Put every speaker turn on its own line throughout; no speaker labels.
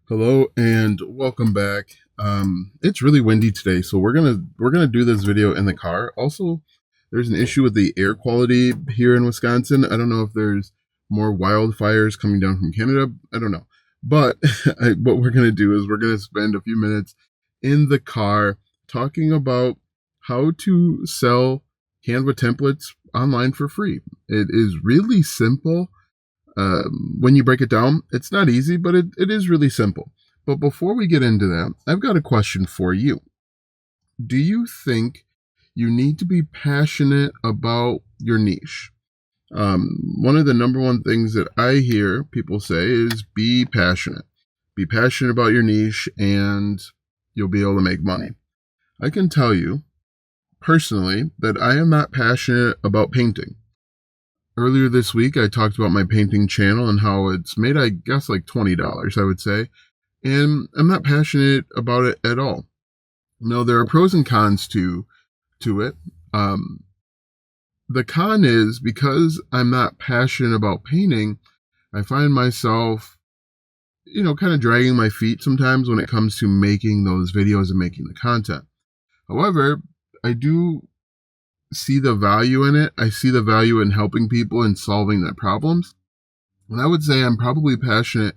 Hello and welcome back. It's really windy today, so we're gonna do this video in the car. Also, there's an issue with the air quality here in Wisconsin. I don't know if there's more wildfires coming down from Canada. I don't know, but what we're gonna do is we're gonna spend a few minutes in the car talking about how to sell Canva templates online for free. It is really simple. When you break it down, it's not easy, but it is really simple. But before we get into that, I've got a question for you. Do you think you need to be passionate about your niche? One of the number one things that I hear people say is be passionate. Be passionate about your niche and you'll be able to make money. I can tell you personally that I am not passionate about painting. Earlier this week, I talked about my painting channel and how it's made, I guess, like $20, I would say. And I'm not passionate about it at all. No, there are pros and cons to it. The con is because I'm not passionate about painting, I find myself, kind of dragging my feet sometimes when it comes to making those videos and making the content. However, I do see the value in it. I see the value in helping people and solving their problems. And I would say I'm probably passionate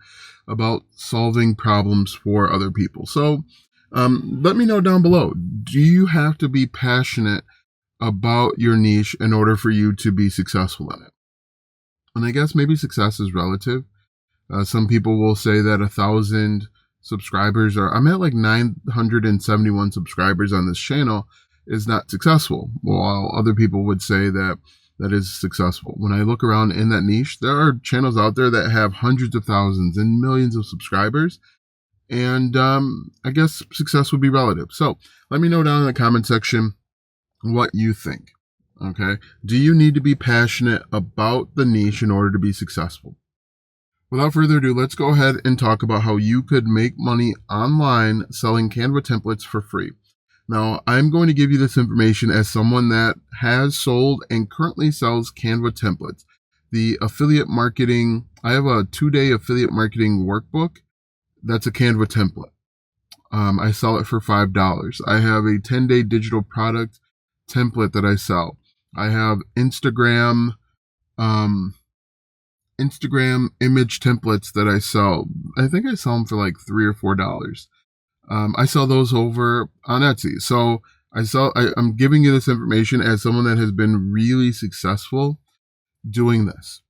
about solving problems for other people. So let me know down below. Do you have to be passionate about your niche in order for you to be successful in it? And I guess maybe success is relative. Some people will say that 1,000 subscribers I'm at like 971 subscribers on this channel is not successful, while other people would say that is successful. When I look around in that niche, there are channels out there that have hundreds of thousands and millions of subscribers, and I guess success would be relative. So let me know down in the comment section what you think. Okay, do you need to be passionate about the niche in order to be successful? Without further ado, let's go ahead and talk about how you could make money online selling Canva templates for free. Now, I'm going to give you this information as someone that has sold and currently sells Canva templates. The affiliate marketing, I have a 2-day affiliate marketing workbook that's a Canva template. I sell it for $5. I have a 10-day digital product template that I sell. I have Instagram image templates that I sell. I think I sell them for like $3 or $4. I sell those over on Etsy. So I'm giving you this information as someone that has been really successful doing this.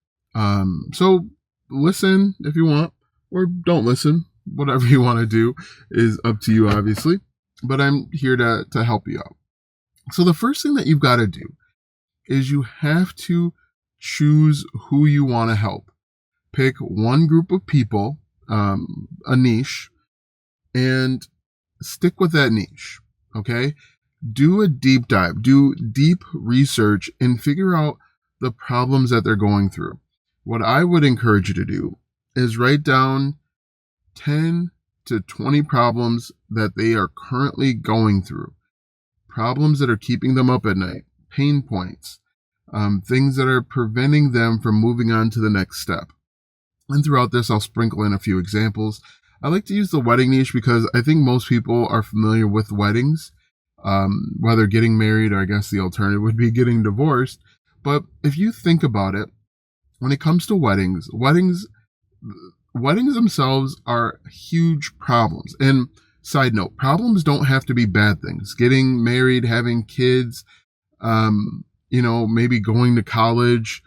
So listen if you want, or don't listen. Whatever you want to do is up to you, obviously. But I'm here to help you out. So the first thing that you've got to do is you have to choose who you want to help. Pick one group of people, a niche, and stick with that niche. Okay? Do a deep dive, do deep research, and figure out the problems that they're going through. What I would encourage you to do is write down 10 to 20 problems that they are currently going through. Problems that are keeping them up at night, pain points, things that are preventing them from moving on to the next step. And throughout this, I'll sprinkle in a few examples. I like to use the wedding niche because I think most people are familiar with weddings, whether getting married or I guess the alternative would be getting divorced. But if you think about it, when it comes to weddings themselves are huge problems. And side note, problems don't have to be bad things. Getting married, having kids, maybe going to college.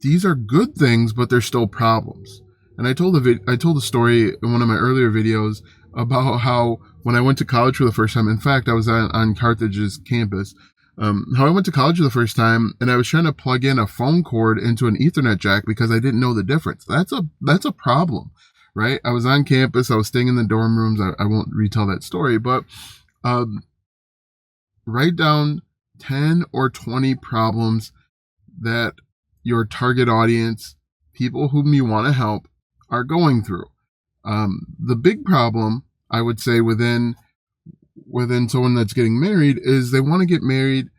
These are good things, but they're still problems. And I told a story in one of my earlier videos about how when I went to college for the first time, in fact, I was on Carthage's campus, how I went to college for the first time and I was trying to plug in a phone cord into an Ethernet jack because I didn't know the difference. That's a problem, right? I was on campus. I was staying in the dorm rooms. I won't retell that story, but write down 10 or 20 problems that your target audience, people whom you want to help, are going through. The big problem, I would say, within someone that's getting married is they want to get married.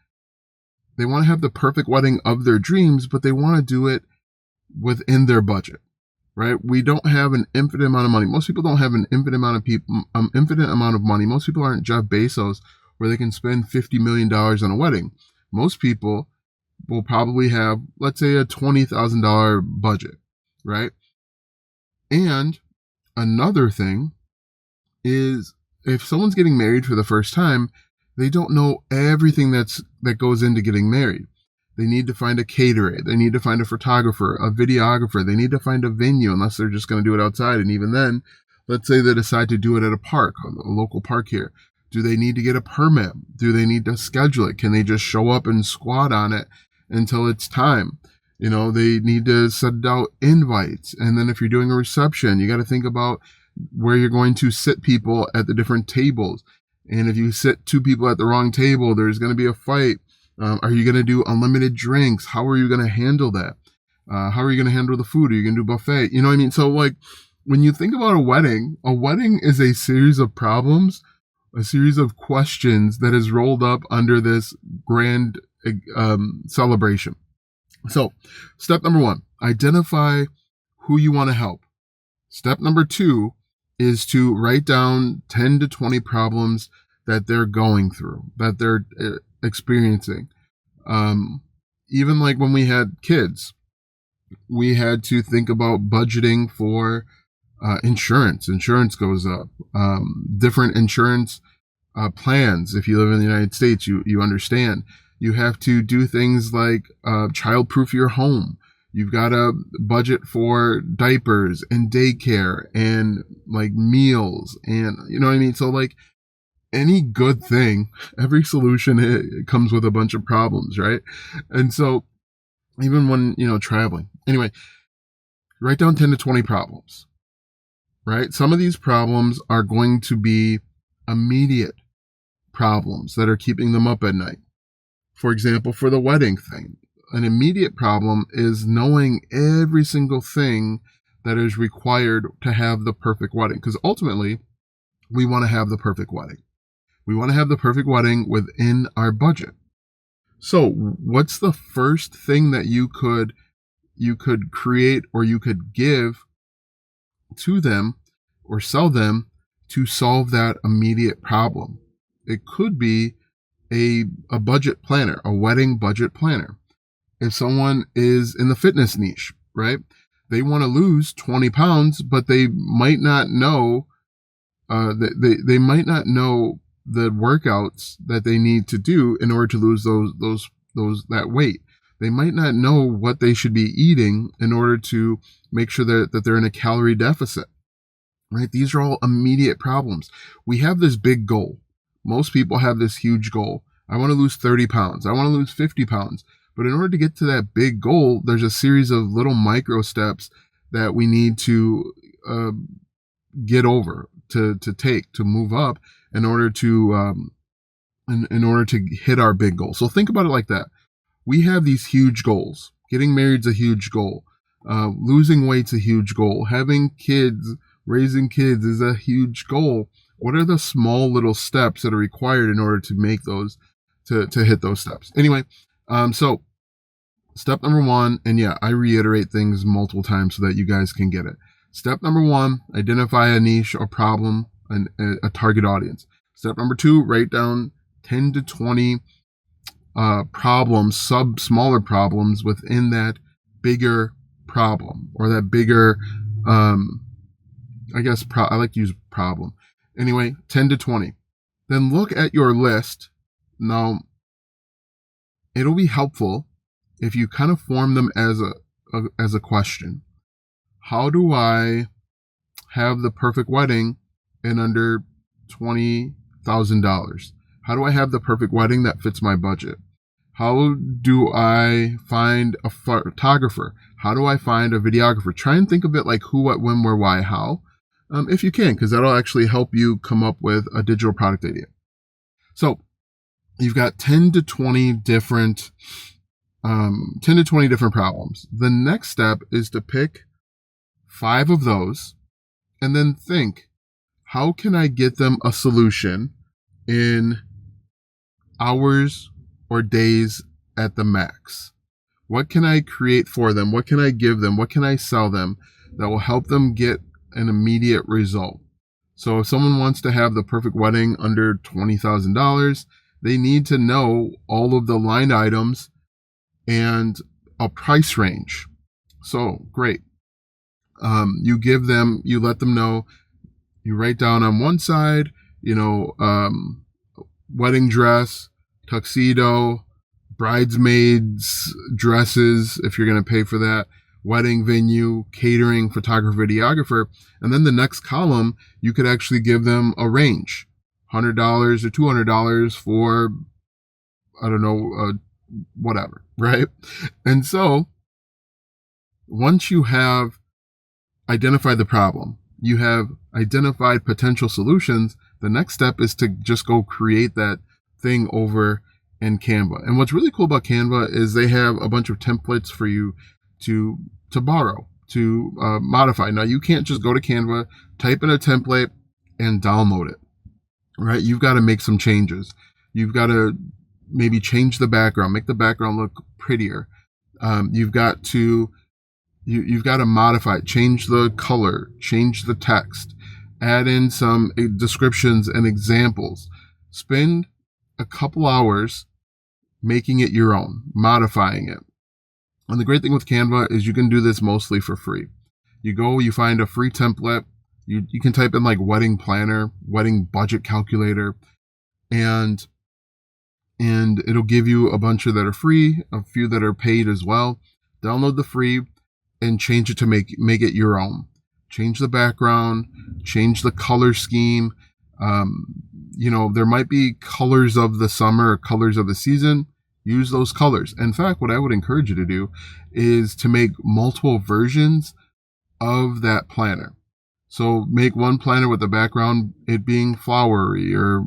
They want to have the perfect wedding of their dreams, but they want to do it within their budget. right? We don't have an infinite amount of money. Most people don't have an infinite amount of infinite amount of money. Most people aren't Jeff Bezos where they can spend $50 million on a wedding. Most people will probably have, let's say, a $20,000 budget, right? And another thing is if someone's getting married for the first time, they don't know everything that goes into getting married. They need to find a caterer. They need to find a photographer, a videographer. They need to find a venue unless they're just going to do it outside. And even then, let's say they decide to do it at a park, a local park here. Do they need to get a permit? Do they need to schedule it? Can they just show up and squat on it until it's time? They need to send out invites. And then if you're doing a reception, you got to think about where you're going to sit people at the different tables. And if you sit two people at the wrong table, there's going to be a fight. Are you going to do unlimited drinks? How are you going to handle that? How are you going to handle the food? Are you going to do buffet? You know what I mean? So like when you think about a wedding is a series of problems, a series of questions that is rolled up under this grand celebration. So step number 1, identify who you want to help. Step number 2 is to write down 10 to 20 problems that they're going through, that they're experiencing. Even like when we had kids, we had to think about budgeting for insurance. Insurance goes up. Different insurance plans. If you live in the United States, you understand. You have to do things like child-proof your home. You've got to budget for diapers and daycare and like meals and you know what I mean? So like any good thing, every solution it comes with a bunch of problems, right? And so even when, traveling. Anyway, write down 10 to 20 problems, right? Some of these problems are going to be immediate problems that are keeping them up at night. For example, for the wedding thing, an immediate problem is knowing every single thing that is required to have the perfect wedding. Because ultimately, we want to have the perfect wedding. We want to have the perfect wedding within our budget. So what's the first thing that you could create or you could give to them or sell them to solve that immediate problem? It could be a budget planner, a wedding budget planner. If someone is in the fitness niche, right? They want to lose 20 pounds, but they might not know, they might not know the workouts that they need to do in order to lose that weight. They might not know what they should be eating in order to make sure that they're in a calorie deficit, right? These are all immediate problems. We have this big goal. Most people have this huge goal. I want to lose 30 pounds. I want to lose 50 pounds. But in order to get to that big goal, there's a series of little micro steps that we need to get over, to take, to move up in order to in order to hit our big goal. So think about it like that. We have these huge goals. Getting married's a huge goal. Losing weight's a huge goal. Having kids, raising kids is a huge goal. What are the small little steps that are required in order to make those, to hit those steps? Anyway, so step number 1, and yeah, I reiterate things multiple times so that you guys can get it. Step number 1, identify a niche or problem and a target audience. Step number 2, write down 10 to 20 problems, smaller problems within that bigger problem or that bigger, I like to use problem. Anyway, 10 to 20. Then look at your list. Now, it'll be helpful if you kind of form them as a question. How do I have the perfect wedding in under $20,000? How do I have the perfect wedding that fits my budget? How do I find a photographer? How do I find a videographer? Try and think of it like who, what, when, where, why, how, if you can, because that'll actually help you come up with a digital product idea. So you've got 10 to 20 different problems. The next step is to pick 5 of those and then think, how can I get them a solution in hours or days at the max? What can I create for them? What can I give them? What can I sell them that will help them get an immediate result. So if someone wants to have the perfect wedding under $20,000, they need to know all of the line items and a price range. So great. You let them know, you write down on one side, wedding dress, tuxedo, bridesmaids dresses, if you're going to pay for that, wedding venue, catering, photographer, videographer. And then the next column, you could actually give them a range, $100 or $200 for, I don't know, whatever, right? And so once you have identified the problem, you have identified potential solutions, the next step is to just go create that thing over in Canva. And what's really cool about Canva is they have a bunch of templates for you to borrow, to modify. Now, you can't just go to Canva, type in a template, and download it, right? You've got to make some changes. You've got to maybe change the background, make the background look prettier. You've got to modify it, change the color, change the text, add in some descriptions and examples. Spend a couple hours making it your own, modifying it. And the great thing with Canva is you can do this mostly for free. You find a free template. You can type in like wedding planner, wedding budget calculator, and it'll give you a bunch of that are free, a few that are paid as well. Download the free and change it to make it your own. Change the background, change the color scheme. There might be colors of the summer or colors of the season. Use those colors. In fact, what I would encourage you to do is to make multiple versions of that planner. So make one planner with the background, it being flowery or,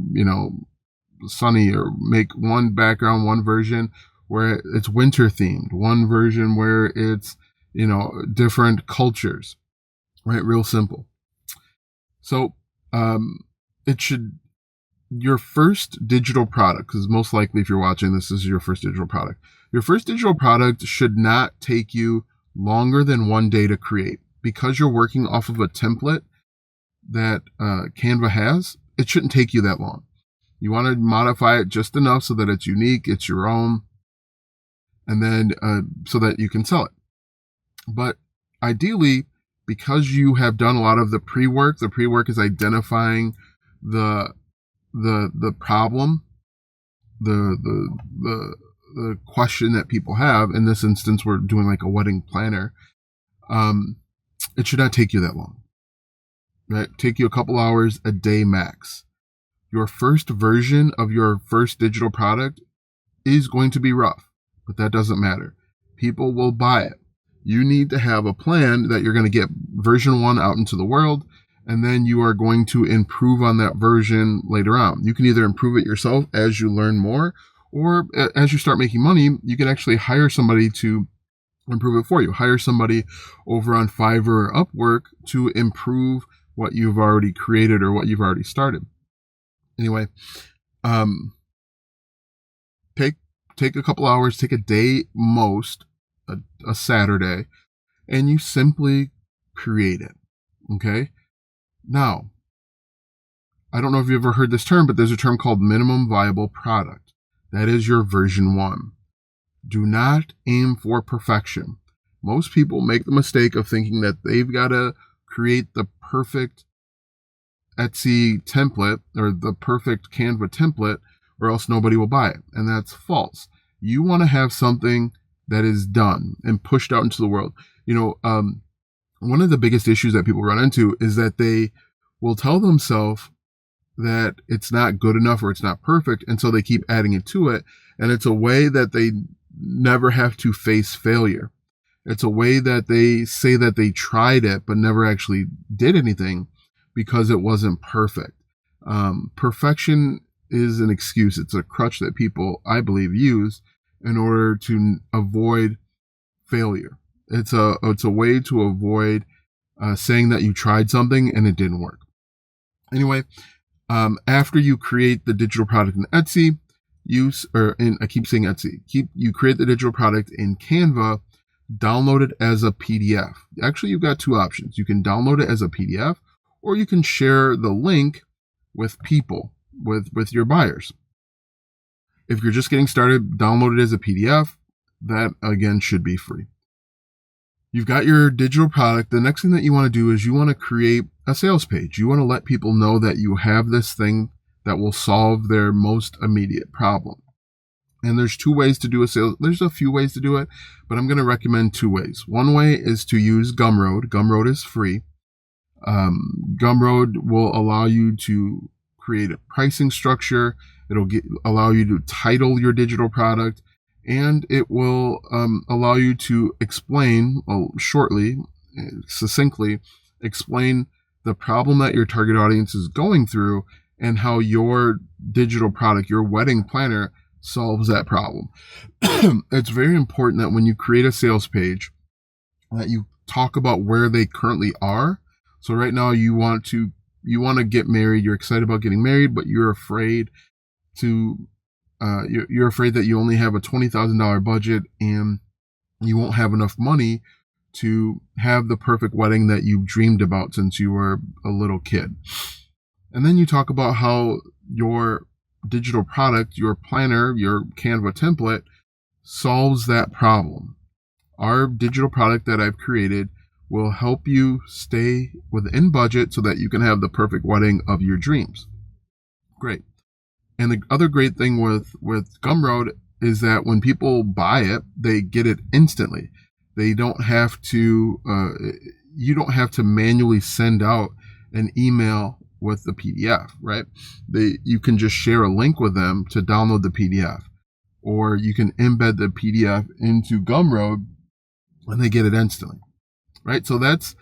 sunny, or make one background, one version where it's winter themed, one version where it's, different cultures, right? Real simple. So, your first digital product, because most likely if you're watching this is your first digital product. Your first digital product should not take you longer than 1 day to create. Because you're working off of a template that Canva has, it shouldn't take you that long. You want to modify it just enough so that it's unique, it's your own, and then so that you can sell it. But ideally, because you have done a lot of the pre-work is identifying the problem, the question that people have. In this instance, we're doing like a wedding planner. It should not take you that long, right? Take you a couple hours a day max. Your first version of your first digital product is going to be rough, but that doesn't matter. People will buy it. You need to have a plan that you're going to get version 1 out into the world, and then you are going to improve on that version later on. You can either improve it yourself as you learn more, or as you start making money, you can actually hire somebody to improve it for you. Hire somebody over on Fiverr or Upwork to improve what you've already created or what you've already started. Anyway, take a couple hours, take a day most, a Saturday, and you simply create it. Okay? Now, I don't know if you've ever heard this term, but there's a term called minimum viable product. That is your version 1. Do not aim for perfection. Most people make the mistake of thinking that they've got to create the perfect Etsy template or the perfect Canva template, or else nobody will buy it. And that's false. You want to have something that is done and pushed out into the world. One of the biggest issues that people run into is that they will tell themselves that it's not good enough or it's not perfect, and so they keep adding it to it. And it's a way that they never have to face failure. It's a way that they say that they tried it but never actually did anything because it wasn't perfect. Perfection is an excuse. It's a crutch that people, I believe, use in order to avoid failure. It's a way to avoid saying that you tried something and it didn't work. Anyway, after you create the digital product in Etsy, I keep saying Etsy. You create the digital product in Canva. download it as a PDF. Actually, you've got two options. You can download it as a PDF, or you can share the link with people, with your buyers. If you're just getting started, download it as a PDF. That, again, should be free. You've got your digital product. The next thing that you want to do is you want to create a sales page. You want to let people know that you have this thing that will solve their most immediate problem. And there's two ways to do a sales. There's a few ways to do it, but I'm going to recommend two ways. One way is to use Gumroad. Gumroad is free. Gumroad will allow you to create a pricing structure. It'll allow you to title your digital product, and it will allow you to explain shortly, succinctly, explain the problem that your target audience is going through and how your digital product, your wedding planner, solves that problem. It's very important that when you create a sales page that you talk about where they currently are. So right now you want to get married, you're excited about getting married, but you're afraid you're afraid that you only have a $20,000 budget and you won't have enough money to have the perfect wedding that you've dreamed about since you were a little kid. And then you talk about how your digital product, your planner, your Canva template solves that problem. Our digital product that I've created will help you stay within budget so that you can have the perfect wedding of your dreams. Great. And the other great thing with Gumroad is that when people buy it, they get it instantly. They don't have to, you don't have to manually send out an email with the PDF, right? You can just share a link with them to download the PDF, or you can embed the PDF into Gumroad and they get it instantly, right? So that's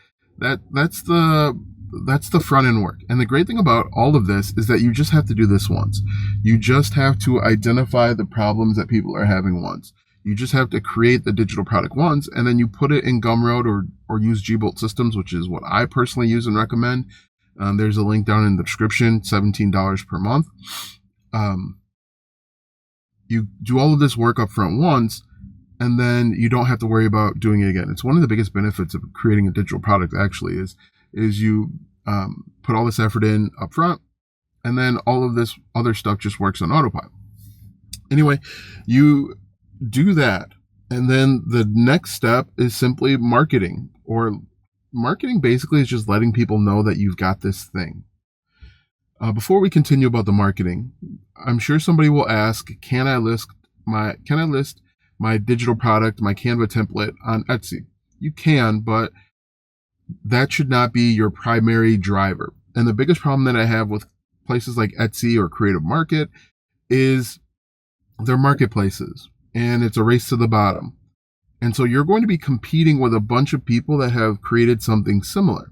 the front end work. And the great thing about all of this is that you just have to do this once. You just have to identify the problems that people are having once. You just have to create the digital product once, and then you put it in Gumroad or use Gbolt Systems, which is what I personally use and recommend. There's a link down in the description, $17 per month. You do all of this work up front once, and then you don't have to worry about doing it again. It's one of the biggest benefits of creating a digital product, actually, is you put all this effort in up front, and then all of this other stuff just works on autopilot. Anyway, you do that, and then the next step is simply marketing. Or marketing basically is just letting people know that you've got this thing. Before we continue about the marketing, I'm sure somebody will ask, can I list my digital product, my Canva template on Etsy? You can, but that should not be your primary driver. And the biggest problem that I have with places like Etsy or Creative Market is they're marketplaces, and it's a race to the bottom. And so you're going to be competing with a bunch of people that have created something similar.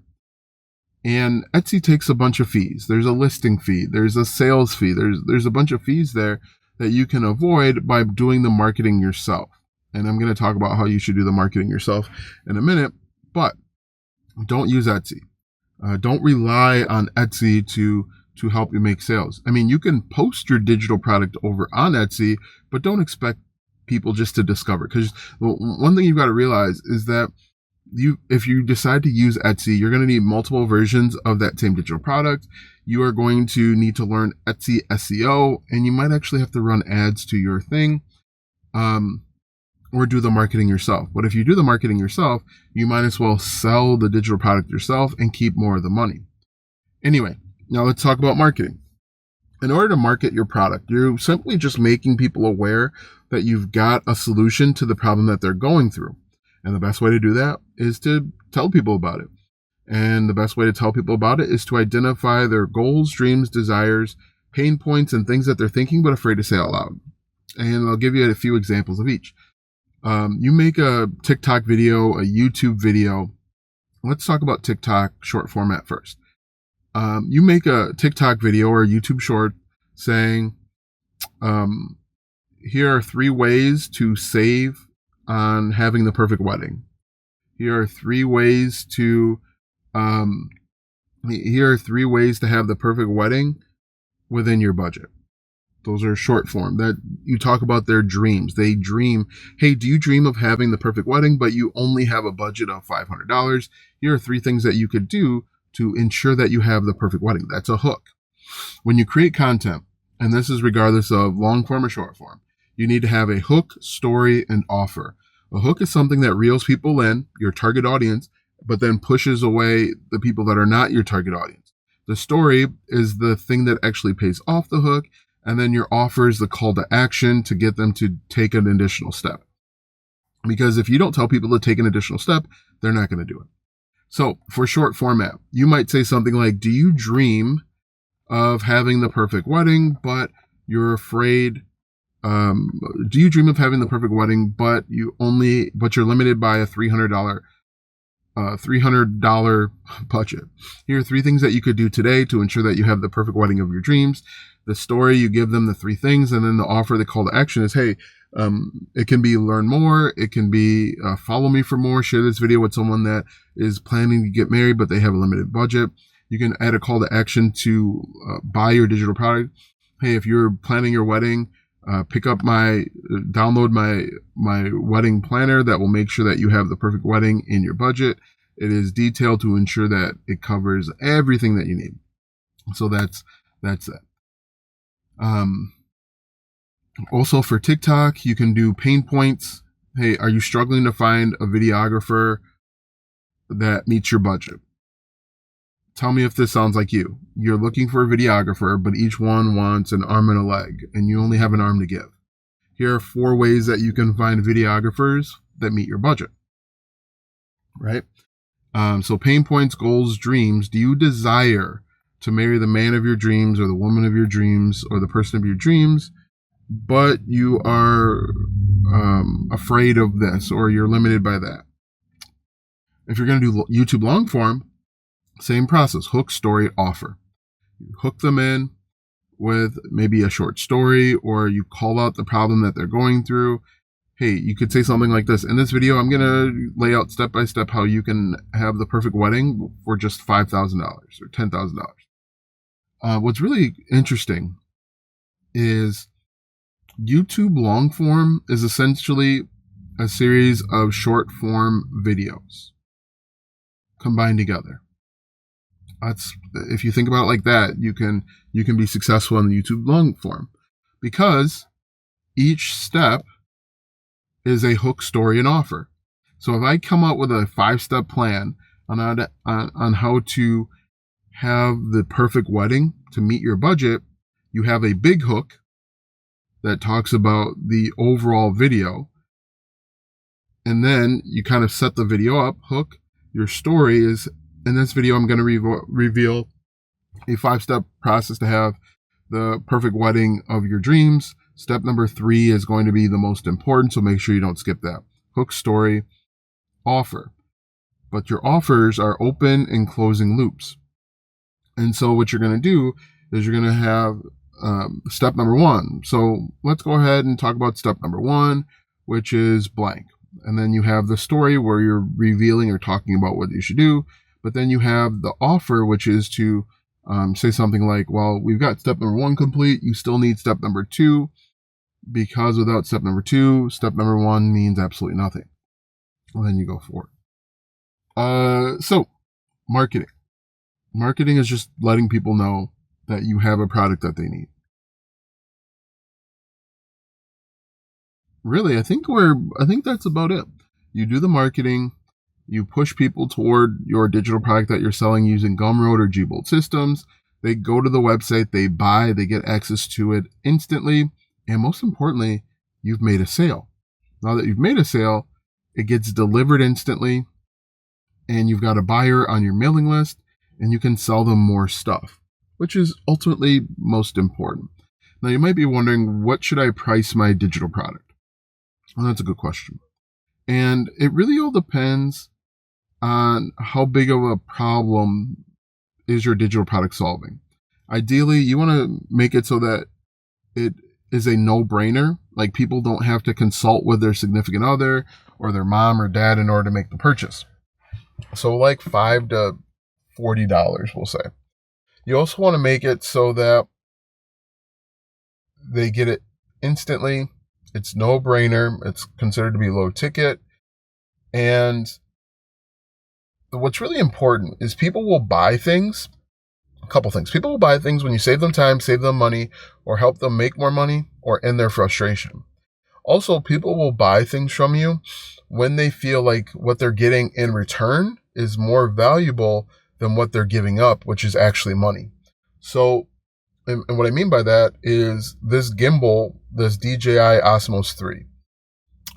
And Etsy takes a bunch of fees. There's a listing fee. There's a sales fee. There's a bunch of fees there that you can avoid by doing the marketing yourself. And I'm going to talk about how you should do the marketing yourself in a minute, but don't use Etsy. Don't rely on Etsy to help you make sales. I mean, you can post your digital product over on Etsy, but don't expect people just to discover. Because one thing you've got to realize is that if you decide to use Etsy, you're going to need multiple versions of that same digital product. You are going to need to learn Etsy SEO, and you might actually have to run ads to your thing, or do the marketing yourself. But if you do the marketing yourself, you might as well sell the digital product yourself and keep more of the money. Anyway, now let's talk about marketing. In order to market your product, you're simply just making people aware that you've got a solution to the problem that they're going through. And the best way to do that is to tell people about it. And the best way to tell people about it is to identify their goals, dreams, desires, pain points, and things that they're thinking but afraid to say out loud. And I'll give you a few examples of each. You make a TikTok video, a YouTube video. Let's talk about TikTok short format first. You make a TikTok video or a YouTube short saying, here are 3 ways to save on having the perfect wedding. Here are 3 ways to have the perfect wedding within your budget. Those are short form that you talk about their dreams. They dream, hey, do you dream of having the perfect wedding, but you only have a budget of $500? Here are 3 things that you could do to ensure that you have the perfect wedding. That's a hook. When you create content, and this is regardless of long form or short form, you need to have a hook, story, and offer. A hook is something that reels people in, your target audience, but then pushes away the people that are not your target audience. The story is the thing that actually pays off the hook, and then your offer is the call to action to get them to take an additional step. Because if you don't tell people to take an additional step, they're not going to do it. So for short format, you might say something like, do you dream of having the perfect wedding, but you're afraid? Do you dream of having the perfect wedding, but you're limited by a $300 budget? Here are 3 things that you could do today to ensure that you have the perfect wedding of your dreams. The story, you give them the 3 things, and then the offer, the call to action is, hey, it can be learn more. It can be follow me for more. Share this video with someone that is planning to get married, but they have a limited budget. You can add a call to action to buy your digital product. Hey, if you're planning your wedding, download my wedding planner that will make sure that you have the perfect wedding in your budget. It is detailed to ensure that it covers everything that you need. So that's it. Also for TikTok, you can do pain points. Hey, are you struggling to find a videographer that meets your budget? Tell me if this sounds like you. You're looking for a videographer, but each one wants an arm and a leg, and you only have an arm to give. Here are 4 ways that you can find videographers that meet your budget. Right? So pain points, goals, dreams. Do you desire to marry the man of your dreams or the woman of your dreams or the person of your dreams, but you are afraid of this or you're limited by that? If you're going to do YouTube long form, same process, hook, story, offer. You hook them in with maybe a short story, or you call out the problem that they're going through. Hey, you could say something like this. In this video, I'm going to lay out step by step how you can have the perfect wedding for just $5,000 or $10,000. What's really interesting is YouTube long form is essentially a series of short form videos combined together. If you think about it like that, you can be successful in the YouTube long form because each step is a hook, story, and offer. So if I come up with a 5-step plan on how to have the perfect wedding to meet your budget, you have a big hook that talks about the overall video, and then you kind of set the video up. Hook, your story is, in this video, I'm going to reveal a 5-step process to have the perfect wedding of your dreams. Step number 3 is going to be the most important, so make sure you don't skip that. Hook, story, offer. But your offers are open and closing loops. And so what you're going to do is you're going to have step number 1. So let's go ahead and talk about step number 1, which is blank. And then you have the story where you're revealing or talking about what you should do. But then you have the offer, which is to say something like, well, we've got step number 1 complete. You still need step number 2, because without step number 2, step number 1 means absolutely nothing. And then you go for it. So marketing. Marketing is just letting people know that you have a product that they need. Really, I think that's about it. You do the marketing. You push people toward your digital product that you're selling using Gumroad or Gbolt systems. They go to the website, they buy, they get access to it instantly. And most importantly, you've made a sale. Now that you've made a sale, it gets delivered instantly, and you've got a buyer on your mailing list, and you can sell them more stuff, which is ultimately most important. Now you might be wondering, what should I price my digital product? Well, that's a good question. And it really all depends on how big of a problem is your digital product solving. Ideally, you want to make it so that it is a no-brainer. Like, people don't have to consult with their significant other or their mom or dad in order to make the purchase. So like $5 to $40, we'll say. You also want to make it so that They get it instantly. It's no brainer. It's considered to be low ticket. And what's really important is people will buy things. A couple things. People will buy things when you save them time, save them money, or help them make more money, or end their frustration. Also, people will buy things from you when they feel like what they're getting in return is more valuable than what they're giving up, which is actually money. So, and what I mean by that is this gimbal, this DJI Osmos 3.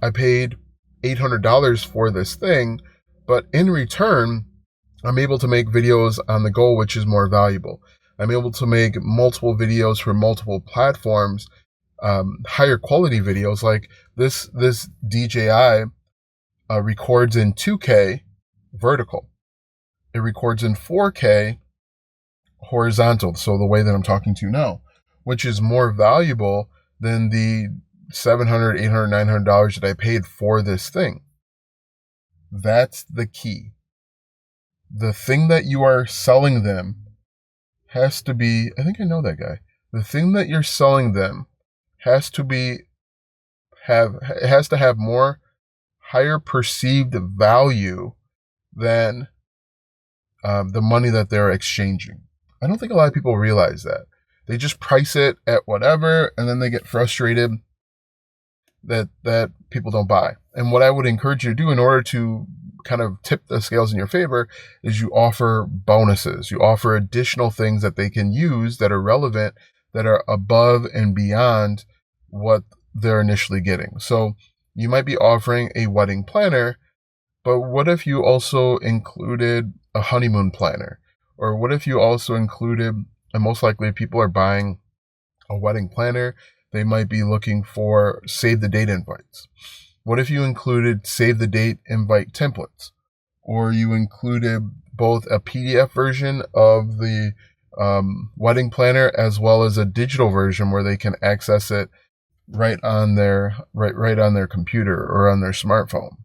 I paid $800 for this thing, but in return, I'm able to make videos on the go, which is more valuable. I'm able to make multiple videos for multiple platforms, higher quality videos. Like this DJI records in 2K vertical. It records in 4K horizontal, so the way that I'm talking to you now, which is more valuable than the $700, $800, $900 that I paid for this thing. That's the key. The thing that you are selling them has to be, I think I know that guy. The thing that you're selling them has to have more higher perceived value than the money that they're exchanging. I don't think a lot of people realize that. They just price it at whatever, and then they get frustrated that people don't buy. And what I would encourage you to do in order to kind of tip the scales in your favor is you offer bonuses. You offer additional things that they can use that are relevant, that are above and beyond what they're initially getting. So you might be offering a wedding planner, but what if you also included a honeymoon planner? Or what if you also included, and most likely if people are buying a wedding planner, they might be looking for save the date invites. What if you included save the date invite templates? Or you included both a PDF version of the wedding planner as well as a digital version where they can access it right on their computer or on their smartphone.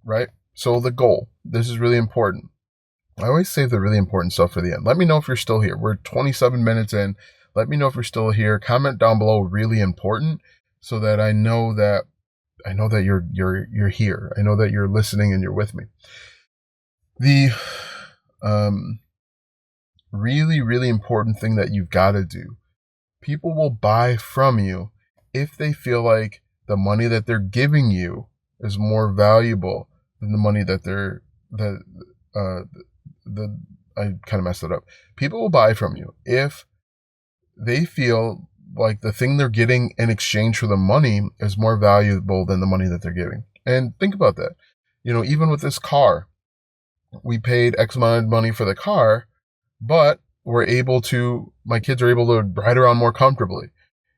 Right? So the goal, this is really important. I always save the really important stuff for the end. Let me know if you're still here. We're 27 minutes in. Let me know if you're still here. Comment down below, really important, so that I know that you're here. I know that you're listening and you're with me. The really, really important thing that you've got to do. People will buy from you if they feel like the money that they're giving you is more valuable than the money that I kind of messed it up. People will buy from you if they feel like the thing they're getting in exchange for the money is more valuable than the money that they're giving. And think about that. Even with this car, we paid X amount of money for the car, but my kids are able to ride around more comfortably.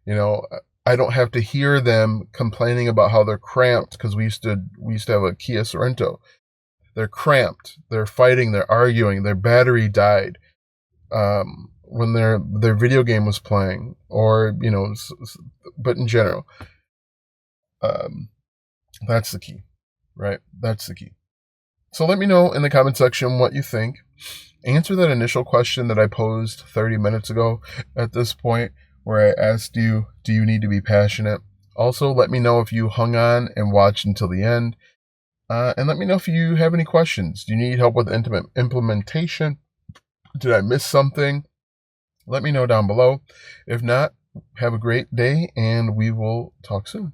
I don't have to hear them complaining about how they're cramped, because we used to have a Kia Sorento. They're cramped. They're fighting. They're arguing. Their battery died when their video game was playing, or but in general, that's the key, right? That's the key. So let me know in the comment section what you think. Answer that initial question that I posed 30 minutes ago at this point, where I asked you, do you need to be passionate? Also, let me know if you hung on and watched until the end. And let me know if you have any questions. Do you need help with implementation? Did I miss something? Let me know down below. If not, have a great day, and we will talk soon.